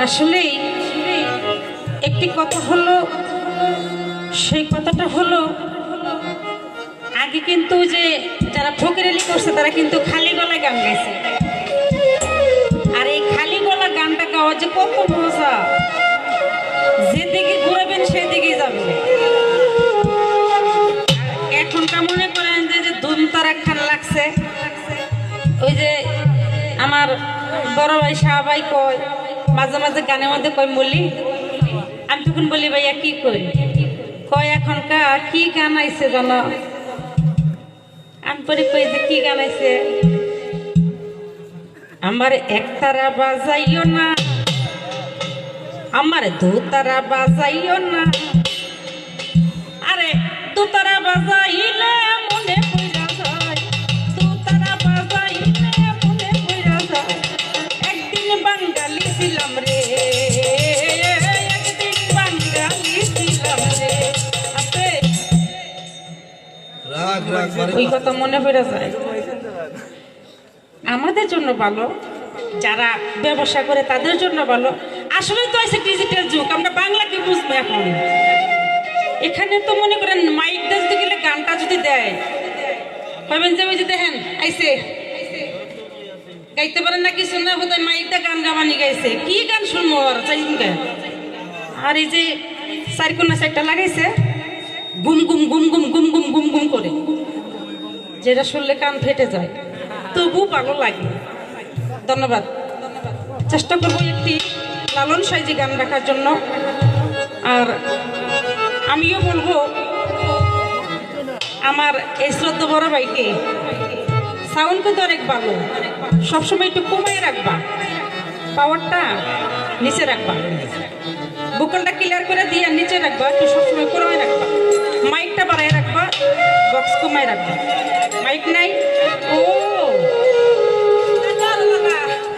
আসলেই একটি কথা হলো, সেই কথাটা হলো আগে কিন্তু যে যারা ফকিরালি করছে তারা কিন্তু খালি গলায় গান গাইছে। আর এই খালি গলা গানটা গাওয়া যে কত মজা, যেদিকে ঘুরাবেন সেদিকে যাবে। এখনকার মনে করেন যে ধুম তারা খান লাগছে। ওই যে আমার বড় ভাই শাহ ভাই কয় মাঝে মাঝে গানের মধ্যে কয় মলি, আমি তখন বলি ভাইয়া কি করি, কয় এখনকার কি গান আইছে জানো? আমি পরে কই যে কি গান আইছে, আমার একতারা বাজাইও না, আমার দুতারা বাজাইও না, আরে দুতারা বাজাইলে মনে পইরা যায়, দুতারা বাজাইলে মনে পইরা যায়, একদিন বাঙালি ছিলাম রে, একদিন বাঙালি ছিলাম রে। আছে ওই কথা মনে পড়ে যায়। আমাদের জন্য ভালো, যারা ব্যবসা করে তাদের জন্য ভালো। আসলে তো আছে ডিজিটাল যুগ, আমরা বাংলা কি বুঝবো এখন? এখানে তো মনে করেন মাইক দিতে গেলে গানটা যদি দেয় ভাবেন যে ওই যে দেখেন আইসে গাইতে পারেন না কিছু না, বোধ হয় মাইকটা গান গাবানি গাইছে, কি গান শুনবো আর চাইদিনকে। আর এই যে চারকোনা সাইডটা লাগাইছে গুম গুম গুম গুম গুম গুম গুম গুম করে, যেটা শুনলে কান ফেটে যায়, তবু ভালো লাগে। ধন্যবাদ। চেষ্টা করবো একটি লালন সাইজি গান রাখার জন্য। আর আমিও বলবো আমার এই শ্রদ্ধা বড় ভাইকে সাউন্ড কিন্তু অনেক ভালো, সবসময় একটু কমাই রাখবা, পাওয়ারটা নিচে রাখবা, বুকলটা ক্লিয়ার করে দিয়ে নিচে রাখবা, একটু সবসময় কমাই রাখবা, মাইকটা বাড়াই রাখবা, বক্স কমাই রাখবা। মাইক নাই, ও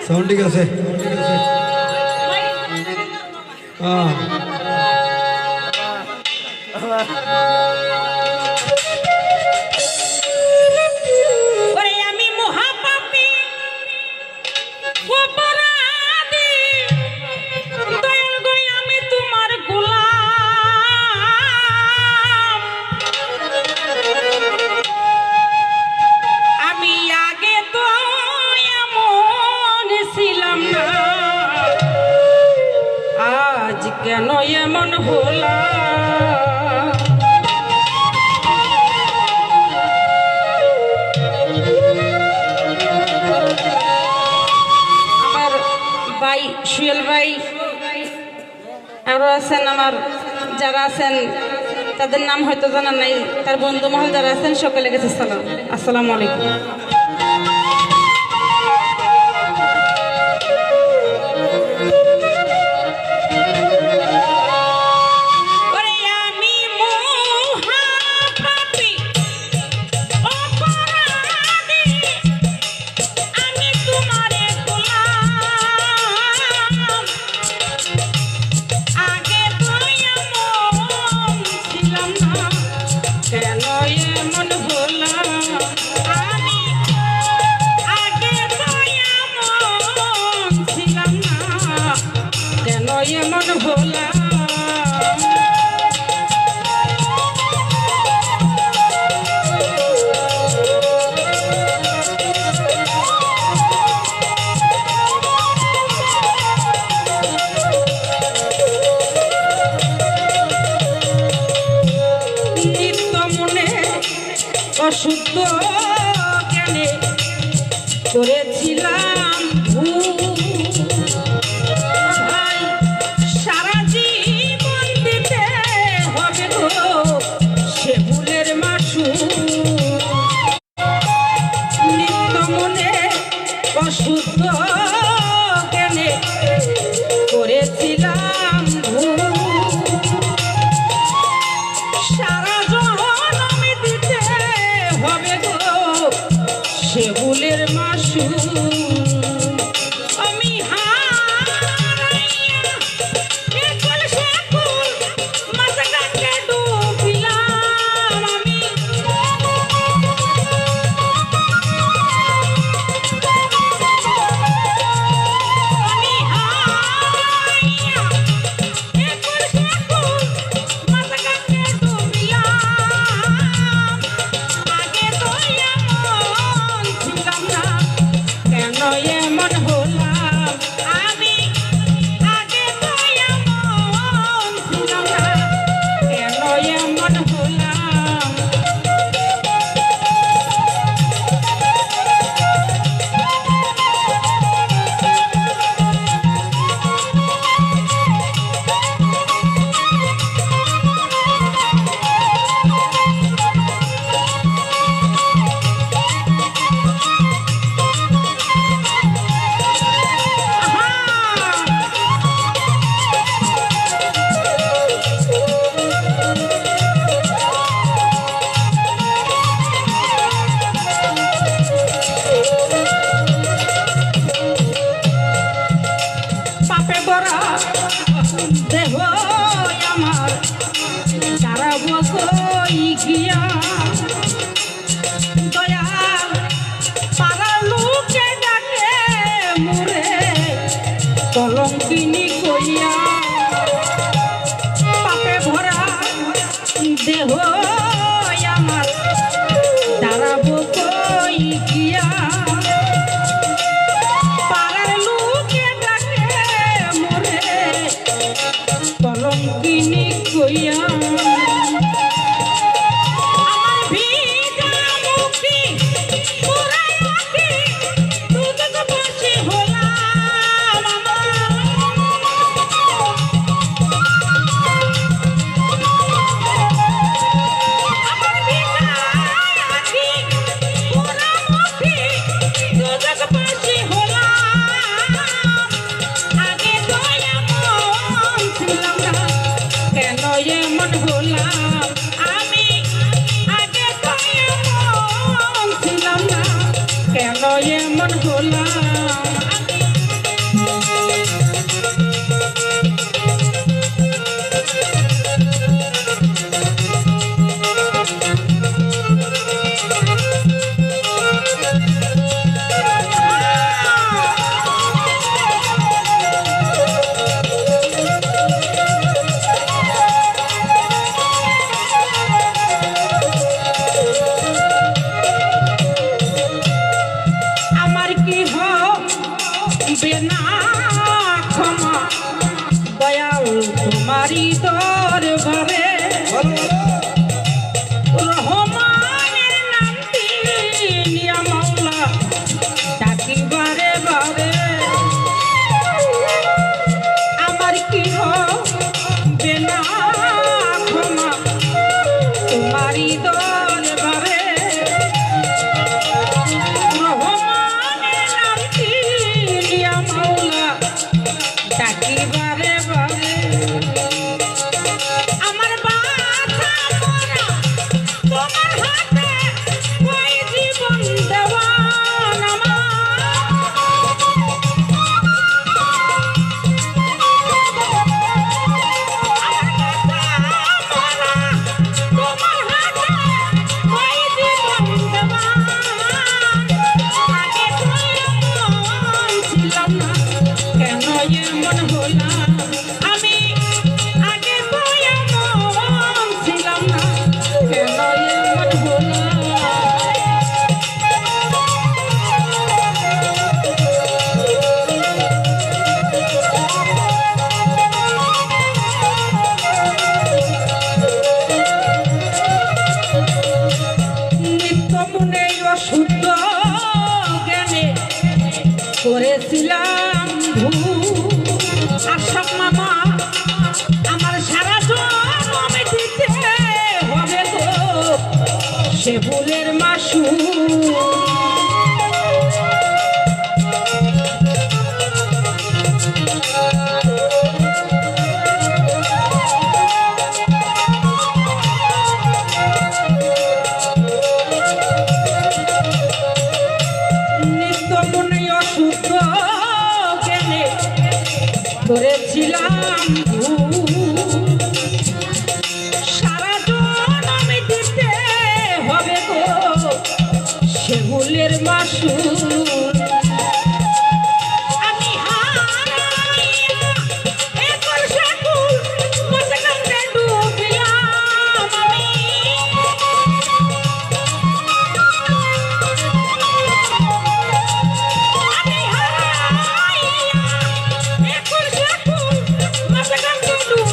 সাউন্ড ঠিক আছে। আমি মহাপাপী অপরাধী, দয়াল গো আমি তোমার গোলাম, আমি আগে তো এমন ছিলাম না, আজ কেন এমন হলাম? আমার ভাই সুয়েল ভাই আরো আছেন, আমার যারা আছেন তাদের নাম হয়তো জানা নাই, তার বন্ধু মহল যারা আছেন সকলে গেছে সালাম, আসসালামু আলাইকুম। এমন ভোলা নিত্য মনে অশুদ্ধ জ্ঞানে করেছিলাম ভুল, অশুদ্ধ জ্ঞানে করেছিলাম ভুল, সারা জনম দিতে হবে গো সে ভুলের মাসুল। কলঙ্কিনী কইয়া পাপে ভরা দেহ আমার দাঁড়াবো কই গিয়া পাড়ার লোকে ডাকে মোরে কলঙ্কিনী কইয়া এমন হলাম না ক্ষমা দয়াল তোমারি দরবারে রহমানের নামটি নিয়া মাওলা ডাকি বারে বারে আমার কি হবে না ক্ষমা তোমারি দরবারে ডাকি বারে বারে আমার বাছা মরা তোমার হাতে ওই জীবন দেওয়ান এমন হলাম আমি আগে এমন ছিলাম না কেন এমন হলাম নিত্য মনে অশুদ্ধ জ্ঞানে করেছিলাম আশাক মামা আমার সারা জন্ম দিতে হবে গো সে ভুলের মাসু নিত্য মনে অশুদ্ধ জ্ঞানে করেছিলাম সারা জন্ম দিতে হবে গো সে ভুলের মাসুল আমি হারাইয়া একল সাকুল মতকান্দে ডুবিলাম আমি হারাইয়া একল সাকুল মতকান্দে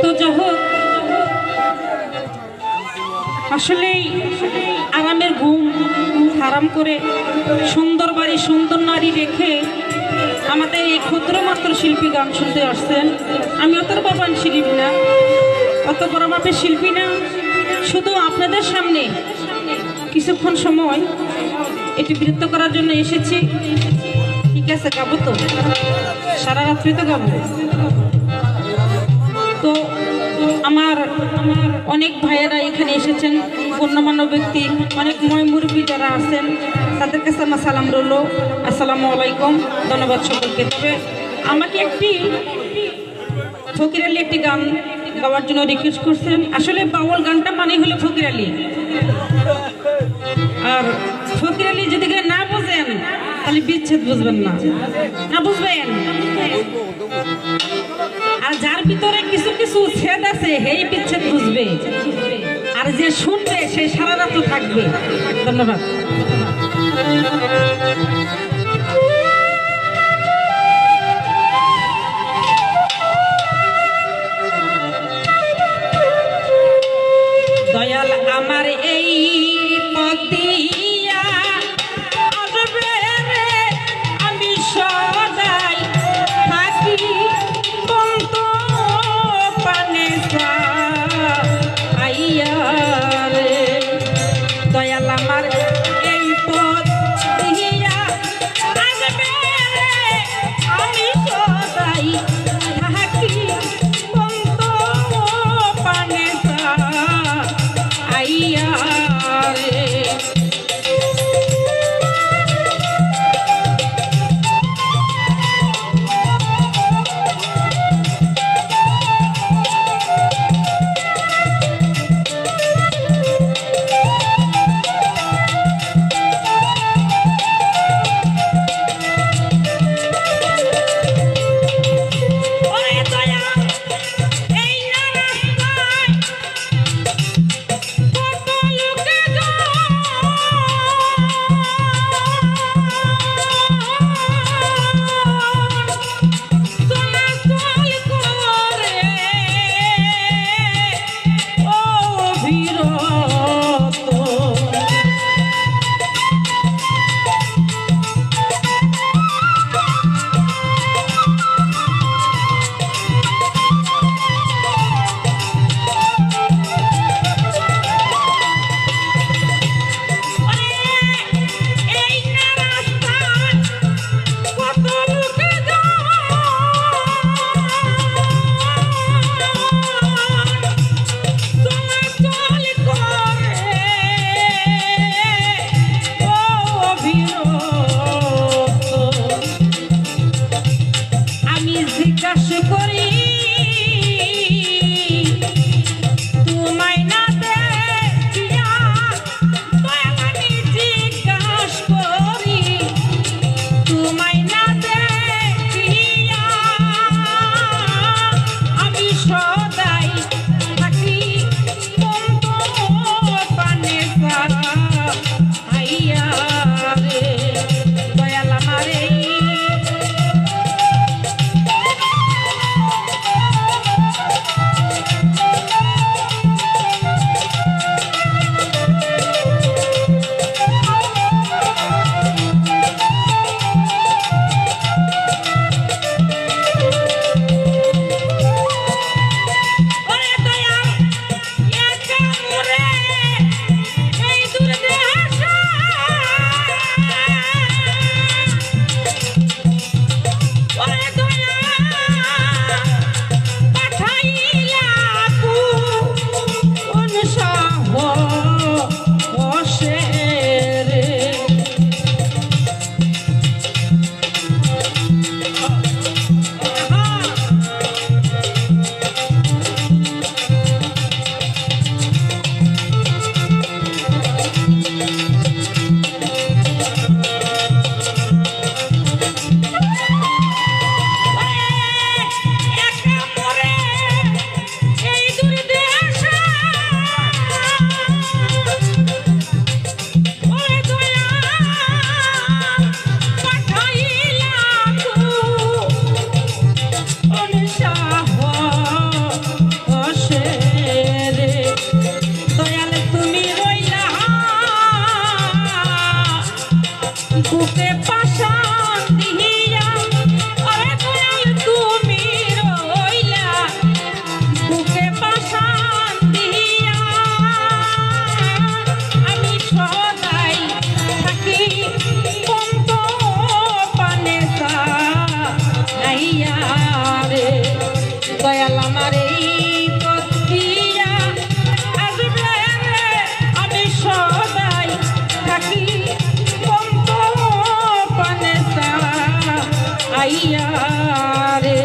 তো যাই হোক, আসলেই আরামের ঘুম হারাম করে সুন্দর বাড়ি সুন্দর নারী রেখে আমাদের এই ক্ষুদ্র মাত্র শিল্পী গান শুনতে আসছেন। আমি অত বাবান শিল্পী না, অত বড় মাপের শিল্পী না, শুধু আপনাদের সামনে কিছুক্ষণ সময় এটি বৃত্ত করার জন্য এসেছি। ঠিক আছে, গাবো তো, সারা রাত্রি তো গাবো। তো আমার অনেক ভাইয়েরা এখানে এসেছেন, গণ্যমান্য ব্যক্তি, অনেক মুরব্বী যারা আছেন, তাদের কাছে আমার সালাম রইল, আসসালামু আলাইকুম, ধন্যবাদ সকলকে। তবে আমাকে একটি ফকির আলী একটি গান গাওয়ার জন্য রিকোয়েস্ট করছেন। আসলে বাউল গানটা মানে হলো ফকির আলী, আর ফকির আলী যদি না বোঝেন তাহলে বিচ্ছেদ বুঝবেন না, না বুঝবেন। আর যার ভিতরে কিছু কিছু ছেদ আছে সেই বিচ্ছেদ বুঝবে, আর যে শুনবে সে সারা রাত থাকবে। ধন্যবাদ। দয়াল আমার এই পতিয়া আসবে রে, আমি সদাই থাকি বলতো পানে আইয়া রে। দয়াল আমার এই পতিয়া আইয়া রে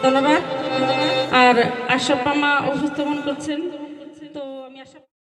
ধন্যবাদ। আর আশরাফ মামা উপস্থাপন করছেন। তো আমি আশা